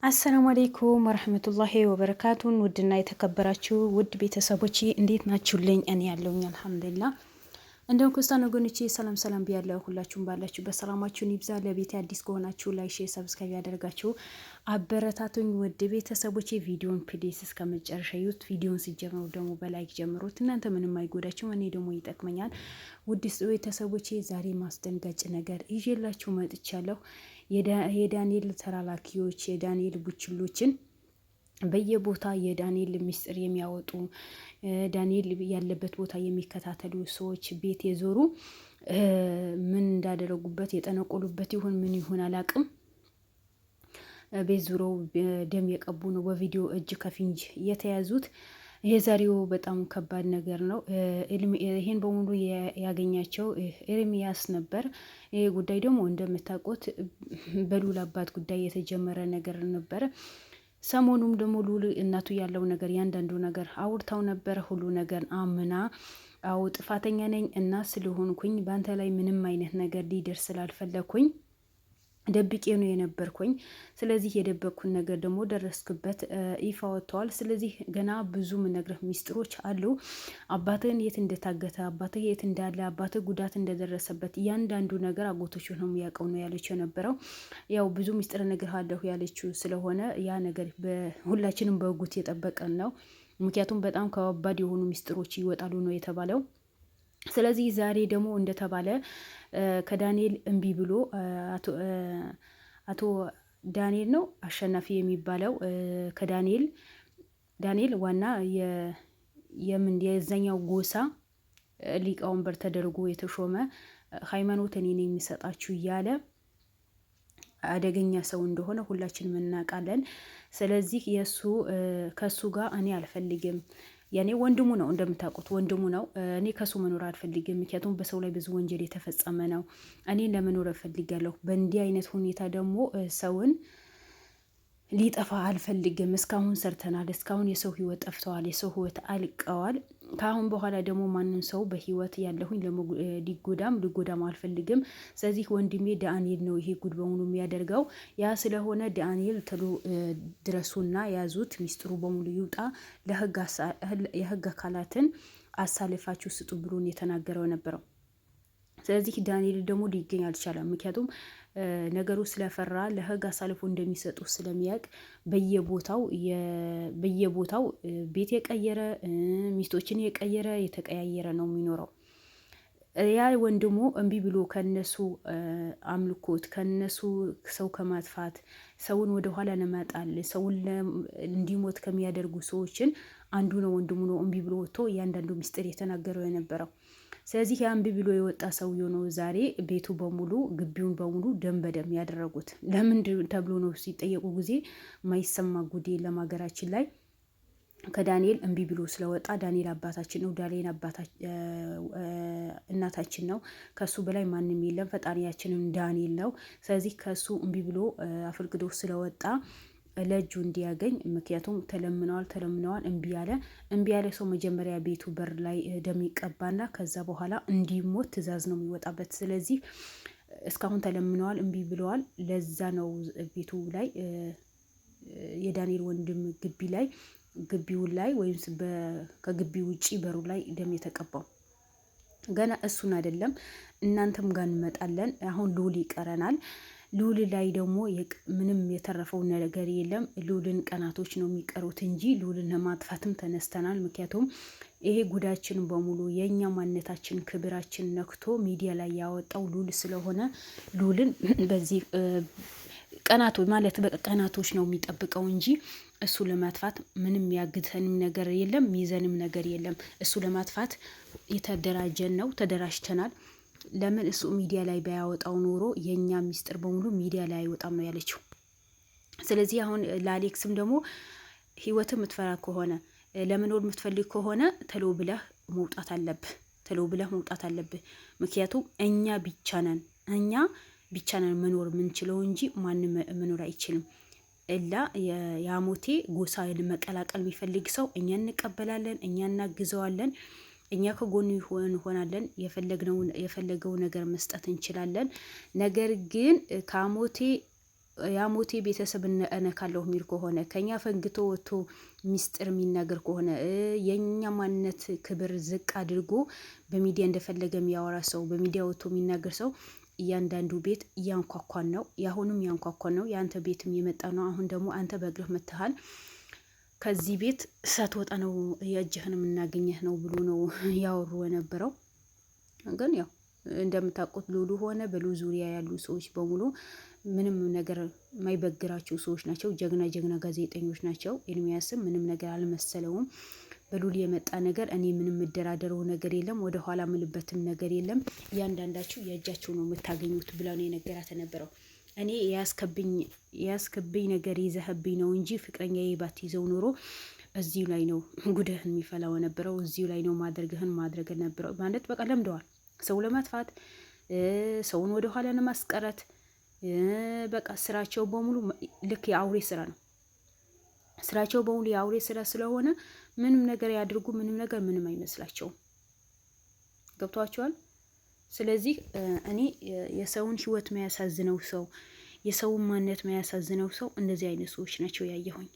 አሰላሙ አለይኩም ወረህመቱላሂ ወበረካቱን ውድና የተከበራችሁ ውድ ቤተሰቦቼ እንዴት ናችሁልኝ? እኔ ያለሁኝ አልሐምዱሊላህ። እንደውም ክርስቲያን ወገኖቼ ሰላም ሰላም ብያለሁ። ሁላችሁም ባላችሁበት ሰላማችሁን ይብዛ። ለቤት አዲስ ከሆናችሁ ላይክ፣ ሼር፣ ሰብስክራይብ ያደርጋችሁ አበረታቱኝ። ውድ ቤተሰቦቼ ቪዲዮን ፕሊስ እስከ መጨረሻ ይዩት። ቪዲዮን ሲጀምሩ ደግሞ በላይክ ጀምሩት። እናንተ ምንም አይጎዳችሁም፣ እኔ ደግሞ ይጠቅመኛል። ውድ ቤተሰቦቼ ዛሬ ማስደንጋጭ ነገር ይዤላችሁ መጥቻለሁ። የዳንኤል ተላላኪዎች የዳንኤል ቡችሎችን በየቦታ የዳንኤል ሚስጥር የሚያወጡ ዳንኤል ያለበት ቦታ የሚከታተሉ ሰዎች ቤት የዞሩ ምን እንዳደረጉበት የጠነቆሉበት ይሁን ምን ይሁን አላቅም። ቤት ዙረው ደም የቀቡ ነው በቪዲዮ እጅ ከፍንጅ የተያዙት። የዛሬው በጣም ከባድ ነገር ነው። ይሄን በሙሉ ያገኛቸው ኤርሚያስ ነበር። ይሄ ጉዳይ ደግሞ እንደምታውቁት በሉል አባት ጉዳይ የተጀመረ ነገር ነበር። ሰሞኑም ደግሞ ሉል እናቱ ያለው ነገር ያንዳንዱ ነገር አውርታው ነበር። ሁሉ ነገር አምና አው ጥፋተኛ ነኝ እና ስለሆንኩኝ በአንተ ላይ ምንም አይነት ነገር ሊደርስ ስላልፈለኩኝ ደብቄ ነው የነበርኩኝ። ስለዚህ የደበቅኩን ነገር ደግሞ ደረስክበት ይፋ ወጥቷል። ስለዚህ ገና ብዙ ምነግርህ ሚስጥሮች አሉ። አባትህን የት እንደታገተ፣ አባትህ የት እንዳለ፣ አባትህ ጉዳት እንደደረሰበት እያንዳንዱ ነገር አጎቶቹ ነው የሚያውቀው ነው ያለችው የነበረው። ያው ብዙ ሚስጥር እነግርሃለሁ ያለችው ስለሆነ ያ ነገር ሁላችንም በጉት የጠበቀን ነው። ምክንያቱም በጣም ከባድ የሆኑ ሚስጥሮች ይወጣሉ ነው የተባለው። ስለዚህ ዛሬ ደግሞ እንደተባለ ከዳንኤል እምቢ ብሎ አቶ ዳንኤል ነው አሸናፊ የሚባለው ዳንኤል ዋና የዛኛው ጎሳ ሊቀወንበር ተደርጎ የተሾመ ሃይማኖት እኔ ነኝ የሚሰጣችሁ እያለ አደገኛ ሰው እንደሆነ ሁላችንም እናውቃለን። ስለዚህ ከሱ ጋር እኔ አልፈልግም። ያኔ ወንድሙ ነው እንደምታውቁት ወንድሙ ነው። እኔ ከሱ መኖር አልፈልግም። ምክንያቱም በሰው ላይ ብዙ ወንጀል የተፈጸመ ነው። እኔ ለመኖር እፈልጋለሁ። በእንዲህ አይነት ሁኔታ ደግሞ ሰውን ሊጠፋ አልፈልግም። እስካሁን ሰርተናል። እስካሁን የሰው ህይወት ጠፍተዋል። የሰው ህይወት አልቀዋል። ከአሁን በኋላ ደግሞ ማንን ሰው በህይወት ያለሁኝ ሊጎዳም አልፈልግም። ስለዚህ ወንድሜ ዳንኤል ነው ይሄ ጉድ በሙሉ የሚያደርገው። ያ ስለሆነ ዳንኤል ተሎ ድረሱና ያዙት፣ ሚስጥሩ በሙሉ ይውጣ፣ የህግ አካላትን አሳልፋችሁ ስጡ ብሎን የተናገረው ነበረው። ስለዚህ ዳንኤል ደግሞ ሊገኝ አልቻለም። ምክንያቱም ነገሩ ስለፈራ ለህግ አሳልፎ እንደሚሰጡ ስለሚያውቅ በየቦታው ቤት የቀየረ ሚስቶችን የተቀያየረ ነው የሚኖረው። ያ ወንድሙ እምቢ ብሎ ከነሱ አምልኮት ከነሱ ሰው ከማጥፋት ሰውን ወደ ኋላ ለማጣል ሰውን እንዲሞት ከሚያደርጉ ሰዎችን አንዱ ነው ወንድሙ ነው እምቢ ብሎ ወጥቶ እያንዳንዱ ሚስጥር የተናገረው የነበረው። ስለዚህ ያ እምቢ ብሎ የወጣ ሰውዬው ነው ዛሬ ቤቱ በሙሉ ግቢውን በሙሉ ደም በደም ያደረጉት። ለምን ተብሎ ነው ሲጠየቁ ጊዜ ማይሰማ ጉዴ ለማገራችን ላይ ከዳንኤል እምቢ ብሎ ስለወጣ ዳንኤል አባታችን ነው፣ ዳንኤል እናታችን ነው፣ ከሱ በላይ ማንም የለም፣ ፈጣሪያችንም ዳንኤል ነው። ስለዚህ ከሱ እምቢ ብሎ አፍርግዶ ስለወጣ ለእጁ እንዲያገኝ ምክንያቱም ተለምነዋል እምቢ ያለ ሰው መጀመሪያ ቤቱ በር ላይ ደም ይቀባና ከዛ በኋላ እንዲሞት ትዕዛዝ ነው የሚወጣበት። ስለዚህ እስካሁን ተለምነዋል እምቢ ብለዋል። ለዛ ነው ቤቱ ላይ የዳንኤል ወንድም ግቢው ላይ ወይም ከግቢ ውጪ በሩ ላይ ደም የተቀባው። ገና እሱን አይደለም እናንተም ጋር እንመጣለን። አሁን ሉል ይቀረናል። ሉል ላይ ደግሞ ምንም የተረፈው ነገር የለም። ሉልን ቀናቶች ነው የሚቀሩት እንጂ ሉልን ለማጥፋትም ተነስተናል። ምክንያቱም ይሄ ጉዳችን በሙሉ የኛ ማንነታችን ክብራችን ነክቶ ሚዲያ ላይ ያወጣው ሉል ስለሆነ ሉልን በዚህ ቀናቶች ነው የሚጠብቀው እንጂ እሱ ለማጥፋት ምንም ያግተንም ነገር የለም፣ ሚዘንም ነገር የለም። እሱ ለማጥፋት የተደራጀን ነው፣ ተደራጅተናል። ለምን እሱ ሚዲያ ላይ ባያወጣው ኖሮ የኛ ሚስጥር በሙሉ ሚዲያ ላይ አይወጣም ነው ያለችው። ስለዚህ አሁን ለአሌክስም ደግሞ ህይወት የምትፈራ ከሆነ ለመኖር የምትፈልግ ከሆነ ተሎ ብለህ መውጣት አለብህ። ምክንያቱም እኛ ብቻ ነን መኖር የምንችለው እንጂ ማንም መኖር አይችልም። የአሞቴ ጎሳ መቀላቀል የሚፈልግ ሰው እኛ እንቀበላለን፣ እኛ እናግዘዋለን። እኛ ከጎኑ እንሆናለን። የፈለገው ነገር መስጠት እንችላለን። ነገር ግን ከአሞቴ ያሞቴ ቤተሰብ እነካለሁ የሚል ከሆነ ከኛ ፈንግቶ ወጥቶ ሚስጥር የሚናገር ከሆነ የኛ ማንነት ክብር ዝቅ አድርጎ በሚዲያ እንደፈለገ የሚያወራ ሰው በሚዲያ ወጥቶ የሚናገር ሰው እያንዳንዱ ቤት እያንኳኳን ነው። ያሁንም እያንኳኳን ነው። የአንተ ቤትም የመጣ ነው። አሁን ደግሞ አንተ በእግርህ መጥተሃል። ከዚህ ቤት ሳትወጣ ነው የእጅህን የምናገኘህ ነው ብሎ ነው ያወሩ የነበረው። ግን ያው እንደምታውቁት ሉሉ ሆነ በሉ ዙሪያ ያሉ ሰዎች በሙሉ ምንም ነገር የማይበግራቸው ሰዎች ናቸው። ጀግና ጋዜጠኞች ናቸው። ኤርሚያስም ምንም ነገር አልመሰለውም። በሉል የመጣ ነገር እኔ ምንም የምደራደረው ነገር የለም፣ ወደ ኋላ ምልበትም ነገር የለም። እያንዳንዳችሁ የእጃችሁ ነው የምታገኙት ብላ ነው የነገራት የነበረው። እኔ ያስከብኝ ነገር ይዘህብኝ ነው እንጂ ፍቅረኛ ባትይዘው ኖሮ እዚሁ ላይ ነው ጉድህን የሚፈላው ነበረው። እዚሁ ላይ ነው ማድረግ ነበረው ማለት በቃ ለምደዋል። ሰው ለማጥፋት ሰውን ወደ ኋላ ለማስቀረት በቃ ስራቸው በሙሉ ልክ የአውሬ ስራ ነው። ስራቸው በሙሉ የአውሬ ስራ ስለሆነ ምንም ነገር ያድርጉ ምንም አይመስላቸውም። ገብቷቸዋል። ስለዚህ እኔ የሰውን ህይወት የሚያሳዝነው ሰው የሰውን ማንነት የሚያሳዝነው ሰው እንደዚህ አይነት ሰዎች ናቸው ያየሁኝ።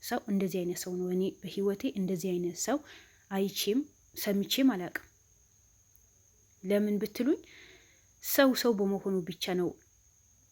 ሰው እንደዚህ አይነት ሰው ነው። እኔ በህይወቴ እንደዚህ አይነት ሰው አይቼም ሰምቼም አላውቅም። ለምን ብትሉኝ ሰው በመሆኑ ብቻ ነው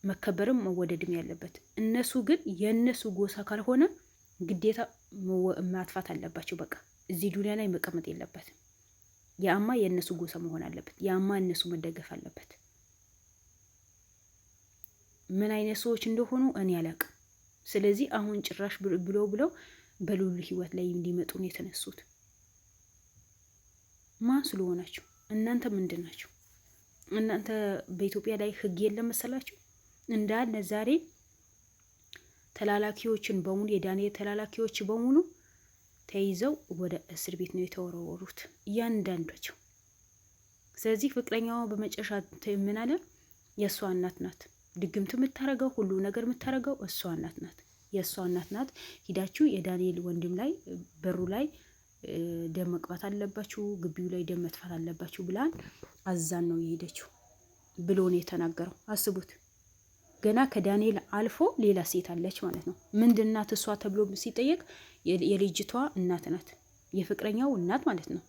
መከበርም መወደድም ያለበት። እነሱ ግን የእነሱ ጎሳ ካልሆነ ግዴታ ማጥፋት አለባቸው። በቃ እዚህ ዱንያ ላይ መቀመጥ የለበትም። ያማ የእነሱ ጎሳ መሆን አለበት። ያማ እነሱ መደገፍ አለበት። ምን አይነት ሰዎች እንደሆኑ እኔ አላውቅም። ስለዚህ አሁን ጭራሽ ብለው በሉሉ ህይወት ላይ እንዲመጡ ነው የተነሱት። ማን ስለሆናችሁ እናንተ ምንድን ናችሁ? እናንተ በኢትዮጵያ ላይ ህግ የለም መሰላችሁ? እንዳለ ዛሬ ተላላኪዎችን በሙሉ የዳንኤል ተላላኪዎች በሙሉ ተይዘው ወደ እስር ቤት ነው የተወረወሩት እያንዳንዳቸው። ስለዚህ ፍቅረኛዋ በመጨረሻ ምን አለ? የእሷ እናት ናት ድግምት የምታረገው ሁሉ ነገር የምታረገው እሷ እናት ናት። የእሷ እናት ናት። ሂዳችሁ የዳንኤል ወንድም ላይ በሩ ላይ ደም መቅባት አለባችሁ፣ ግቢው ላይ ደም መጥፋት አለባችሁ ብላን አዛን ነው የሄደችው ብሎ ነው የተናገረው። አስቡት። ገና ከዳንኤል አልፎ ሌላ ሴት አለች ማለት ነው። ምንድናት እሷ ተብሎ ሲጠየቅ የልጅቷ እናት ናት፣ የፍቅረኛው እናት ማለት ነው።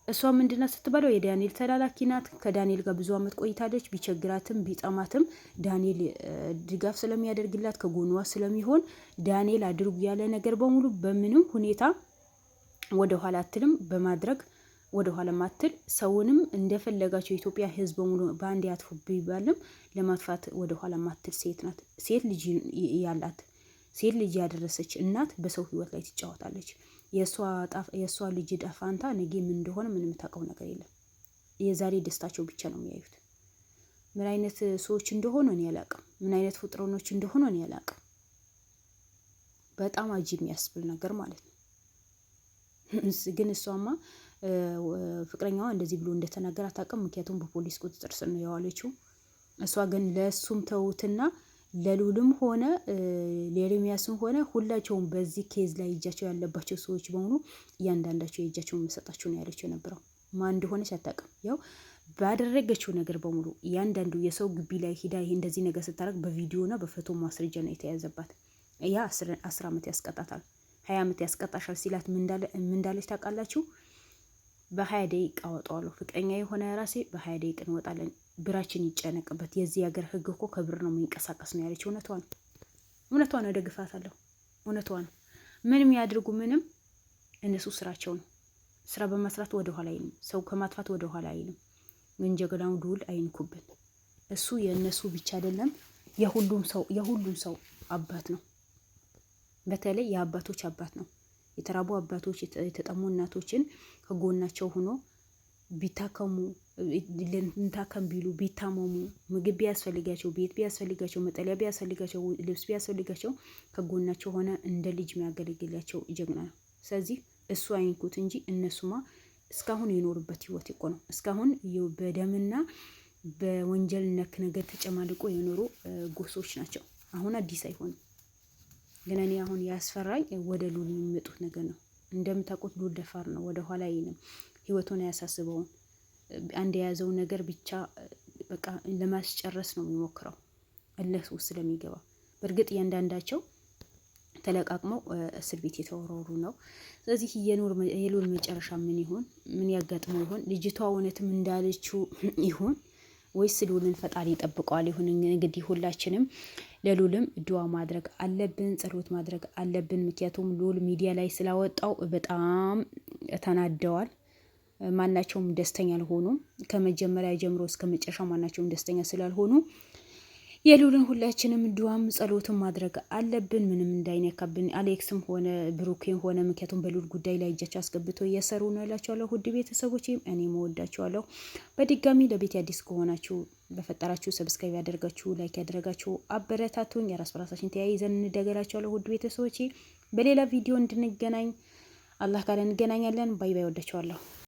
እሷ ምንድናት ስትባለው የዳንኤል ተላላኪ ናት። ከዳንኤል ጋር ብዙ አመት ቆይታለች። ቢቸግራትም ቢጠማትም ዳንኤል ድጋፍ ስለሚያደርግላት ከጎኗ ስለሚሆን ዳንኤል አድርጉ ያለ ነገር በሙሉ በምንም ሁኔታ ወደ ኋላ አትልም። በማድረግ ወደ ኋላ ማትል፣ ሰውንም እንደፈለጋቸው የኢትዮጵያ ሕዝብ በሙሉ በአንድ ያጥፉ ቢባልም ለማጥፋት ወደ ኋላ ማትል ሴት ናት። ሴት ልጅ ያላት ሴት ልጅ ያደረሰች እናት በሰው ህይወት ላይ ትጫወታለች። የእሷ ልጅ ዳፋንታ ነገ ምን እንደሆነ ምንም ታውቀው ነገር የለም። የዛሬ ደስታቸው ብቻ ነው የሚያዩት። ምን አይነት ሰዎች እንደሆኑ እኔ አላውቅም። ምን አይነት ፍጥረኖች እንደሆኑ እኔ አላውቅም። በጣም አጂብ የሚያስብል ነገር ማለት ነው። ግን እሷማ ፍቅረኛዋ እንደዚህ ብሎ እንደተናገረ አታውቅም። ምክንያቱም በፖሊስ ቁጥጥር ስር ነው የዋለችው። እሷ ግን ለሱም ተውትና ለሉልም ሆነ ለኤርሚያስም ሆነ ሁላቸውም በዚህ ኬዝ ላይ እጃቸው ያለባቸው ሰዎች በሙሉ እያንዳንዳቸው የእጃቸውን መሰጣቸው ነው ያለችው የነበረው። ማን እንደሆነች አታውቅም። ያው ባደረገችው ነገር በሙሉ እያንዳንዱ የሰው ግቢ ላይ ሂዳ ይሄ እንደዚህ ነገር ስታደርግ በቪዲዮና በፎቶ ማስረጃ ነው የተያዘባት። ያ 10 ዓመት ያስቀጣታል፣ 20 ዓመት ያስቀጣሻል ሲላት ምን እንዳለች ታውቃላችሁ? በ20 ደቂቃ አወጣዋለሁ፣ ፍቅረኛ የሆነ ራሴ በ20 ደቂቃ እንወጣለን፣ ብራችን ይጨነቅበት፣ የዚህ ሀገር ህግ እኮ ከብር ነው የሚንቀሳቀስ ነው ያለችው። እውነቷ ነው፣ ደግፋታለሁ። እውነቷ ነው። ምንም ያድርጉ ምንም እነሱ ስራቸው ነው። ስራ በመስራት ወደ ኋላ አይልም። ሰው ከማጥፋት ወደ ኋላ አይልም። ወንጀላውን ዱል አይንኩብን። እሱ የእነሱ ብቻ አይደለም፣ የሁሉም ሰው አባት ነው። በተለይ የአባቶች አባት ነው። የተራቡ አባቶች፣ የተጠሙ እናቶችን ከጎናቸው ሆኖ ቢታከሙ እንታከም ቢሉ ቢታመሙ፣ ምግብ ቢያስፈልጋቸው፣ ቤት ቢያስፈልጋቸው፣ መጠለያ ቢያስፈልጋቸው፣ ልብስ ቢያስፈልጋቸው ከጎናቸው ሆነ እንደ ልጅ የሚያገለግላቸው ጀግና ነው። ስለዚህ እሱ አይንኩት እንጂ እነሱማ እስካሁን የኖሩበት ህይወት እኮ ነው። እስካሁን በደምና በወንጀል ነክ ነገር ተጨማልቆ የኖሩ ጎሶች ናቸው። አሁን አዲስ አይሆንም። ግን እኔ አሁን ያስፈራኝ ወደ ሉል የሚመጡት ነገር ነው። እንደምታውቁት ሉል ደፋር ነው፣ ወደ ኋላ አይልም። ህይወቱን አያሳስበውም። አንድ የያዘው ነገር ብቻ በቃ ለማስጨረስ ነው የሚሞክረው እልህ ውስጥ ስለሚገባ። በእርግጥ እያንዳንዳቸው ተለቃቅመው እስር ቤት የተወረወሩ ነው። ስለዚህ የሉል መጨረሻ ምን ይሆን? ምን ያጋጥመው ይሆን? ልጅቷ እውነትም እንዳለችው ይሆን ወይስ ሉልን ፈጣሪ ይጠብቀዋል ይሁን? እንግዲህ ሁላችንም ለሉልም ዱዓ ማድረግ አለብን፣ ጸሎት ማድረግ አለብን። ምክንያቱም ሉል ሚዲያ ላይ ስላወጣው በጣም ተናደዋል። ማናቸውም ደስተኛ አልሆኑም። ከመጀመሪያ ጀምሮ እስከ መጨረሻ ማናቸውም ደስተኛ ስላልሆኑ የሉልን ሁላችንም ዱዓም ጸሎትም ማድረግ አለብን፣ ምንም እንዳይነካብን። አሌክስም ሆነ ብሩኬም ሆነ ምክንያቱም በሉል ጉዳይ ላይ እጃቸው አስገብቶ እየሰሩ ነው እላቸዋለሁ። ውድ ቤተሰቦቼም እኔም እወዳቸዋለሁ። በድጋሚ ለቤት አዲስ ከሆናችሁ በፈጠራችሁ ሰብስክራይብ ያደርጋችሁ ላይክ ያደረጋችሁ አበረታቱኝ። የራስ በራሳችን ተያይዘን እንደገላቸዋለሁ። ውድ ቤተሰቦቼ በሌላ ቪዲዮ እንድንገናኝ አላህ ካለ እንገናኛለን። ባይ ባይ። ወዳቸዋለሁ።